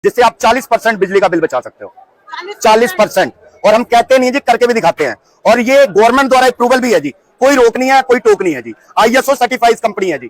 जिससे आप 40% बिजली का बिल बचा सकते हो। 40%। और हम कहते नहीं जी, करके भी दिखाते हैं। और ये गवर्नमेंट द्वारा अप्रूवल भी है जी, कोई रोक नहीं है, कोई टोक नहीं है जी। ISO सर्टिफाइड कंपनी है जी।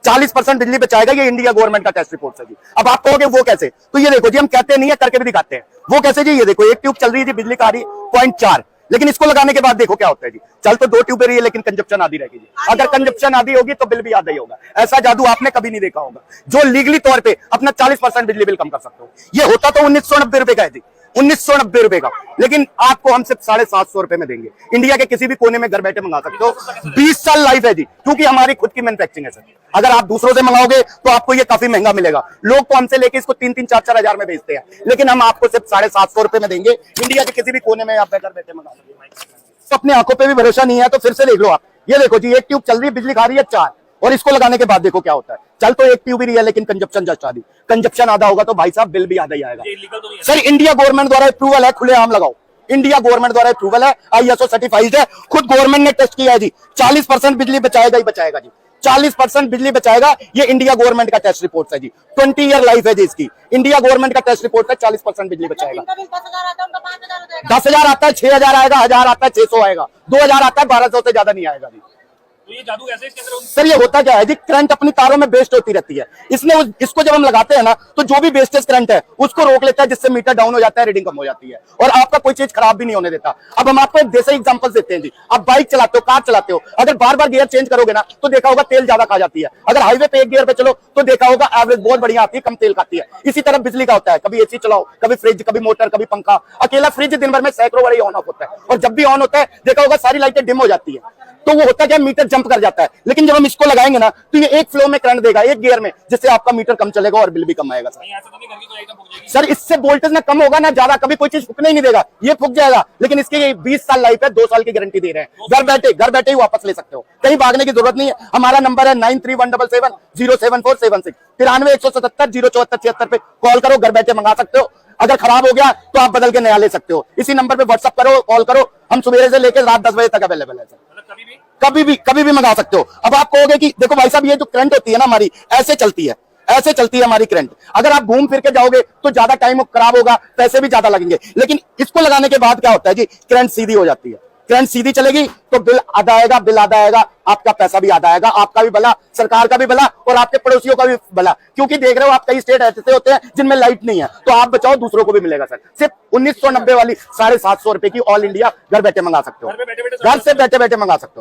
40% बिजली बचाएगा, ये इंडिया गवर्नमेंट का टेस्ट रिपोर्ट है जी। अब आप कहोगे वो कैसे, तो ये देखो जी, हम कहते नहीं है, करके भी दिखाते हैं। वो कैसे जी, ये देखो, एक ट्यूब चल रही है जी, बिजली का आ रही 0.4, लेकिन इसको लगाने के बाद देखो क्या होता है जी। चल तो 2 ट्यूब रही है, लेकिन कंजप्शन आधी रहेगी जी। अगर कंजप्शन आधी होगी तो बिल भी आधा ही होगा। ऐसा जादू आपने कभी नहीं देखा होगा, जो लीगली तौर पे अपना 40% बिजली बिल कम कर सकते हो। ये होता तो 1990 रुपए का है जी, 1990 रुपए का, लेकिन आपको हम सिर्फ 750 रुपए में देंगे। इंडिया के किसी भी कोने में घर बैठे मंगा सकते हो। 20 साल लाइफ है जी, क्योंकि हमारी खुद की मैन्युफैक्चरिंग है सर। अगर आप दूसरों से मंगाओगे तो आपको ये काफी महंगा मिलेगा। लोग तो हमसे लेके इसको 3-3, 4-4 हजार में बेचते हैं, लेकिन हम आपको सिर्फ 750 रुपए में देंगे। इंडिया के किसी भी कोने में आप घर बैठे मंगा सकते हो। तो अपनी आंखों पे भी भरोसा नहीं है तो फिर से देख लो आप। ये देखो जी, एक ट्यूब चल रही है, बिजली खा रही है 4, और इसको लगाने के बाद देखो क्या होता है। चल तो एक ट्यूब ही रही है, लेकिन कंजप्शन जस्ट आधी। कंजप्शन आधा होगा तो भाई साहब बिल भी आधा ही आएगा। सर इंडिया गवर्नमेंट द्वारा अप्रूवल है, खुलेआम लगाओ। इंडिया गवर्नमेंट द्वारा अप्रूवल है, ISO सर्टिफाइड है, खुद गवर्नमेंट ने टेस्ट किया है जी। 40% बिजली बचाएगा ही बचाएगा जी, 40% बिजली बचाएगा। ये इंडिया गवर्नमेंट का टेस्ट रिपोर्ट है जी। 20 ईयर लाइफ है जी इसकी। इंडिया गवर्नमेंट का टेस्ट रिपोर्ट है, 40% बिजली बचाएगा। 10,000 आता है, 6,000 आएगा, 1,000 आता है, 600 आएगा, 2,000 आता है, 1,200 से ज्यादा नहीं आएगा जी। तो ये जादू कैसे इसके अंदर? सर ये होता क्या है जी, करंट अपनी तारों में वेस्ट होती रहती है। इसको जब हम लगाते हैं ना, तो जो भी वेस्टेज करंट है उसको रोक लेता है, जिससे मीटर डाउन हो जाता है, रीडिंग कम हो जाती है, और आपका कोई चीज खराब भी नहीं होने देता। अब हम आपको एक देसी एग्जांपल देते हैं जी। आप बाइक चलाते हो, कार चलाते हो, अगर बार बार गियर चेंज करोगे ना तो देखा होगा तेल ज्यादा खा जाती है। अगर हाईवे पे एक गियर पे चलो तो देखा होगा एवरेज बहुत बढ़िया आती है, कम तेल खाती है। इसी तरह बिजली का होता है, कभी AC चलाओ, कभी फ्रिज, कभी मोटर, कभी पंखा। अकेला फ्रिज दिन भर में सैकड़ों बार ऑन ऑफ होता है, और जब भी ऑन होता है देखा होगा सारी लाइटें डिम हो जाती है। तो वो होता क्या, मीटर जंप कर जाता है। लेकिन जब हम इसको लगाएंगे ना तो ये एक फ्लो में करंट देगा, एक गियर में, जिससे आपका मीटर कम चलेगा और बिल भी कम आएगा। सर इससे वोल्टेज ना कम होगा ना ज्यादा, कभी कोई चीज फूकने ही नहीं देगा, ये फूक जाएगा। लेकिन इसकी 20 साल लाइफ है, 2 साल की गारंटी दे रहे हैं। घर बैठे ही वापस ले सकते हो, कहीं भागने की जरूरत नहीं है। हमारा नंबर है 9317707476, 93-177-074-76 पे कॉल करो, घर बैठे मंगा सकते हो। अगर खराब हो गया तो आप बदल के नया ले सकते हो। इसी नंबर पे व्हाट्सएप करो, कॉल करो, हम सुबह से लेकर रात 10 बजे तक अवेलेबल है सर। कभी भी मंगा सकते हो। अब आप कहोगे कि देखो भाई साहब, ये जो करंट होती है ना हमारी, ऐसे चलती है हमारी करंट। अगर आप घूम फिर के जाओगे तो ज्यादा टाइम खराब होगा, पैसे भी ज्यादा लगेंगे। लेकिन इसको लगाने के बाद क्या होता है जी, करंट सीधी हो जाती है। करंट सीधी चलेगी तो बिल आधा आएगा, आपका पैसा भी आधा आएगा, आपका भी भला, सरकार का भी भला, और आपके पड़ोसियों का भी भला। क्योंकि देख रहे हो आप, कई स्टेट ऐसे होते हैं जिनमें लाइट नहीं है, तो आप बचाओ, दूसरों को भी मिलेगा सर। सिर्फ 1990 वाली 750 रुपए की ऑल इंडिया घर बैठे मंगा सकते हो, घर से बैठे बैठे मंगा सकते हो।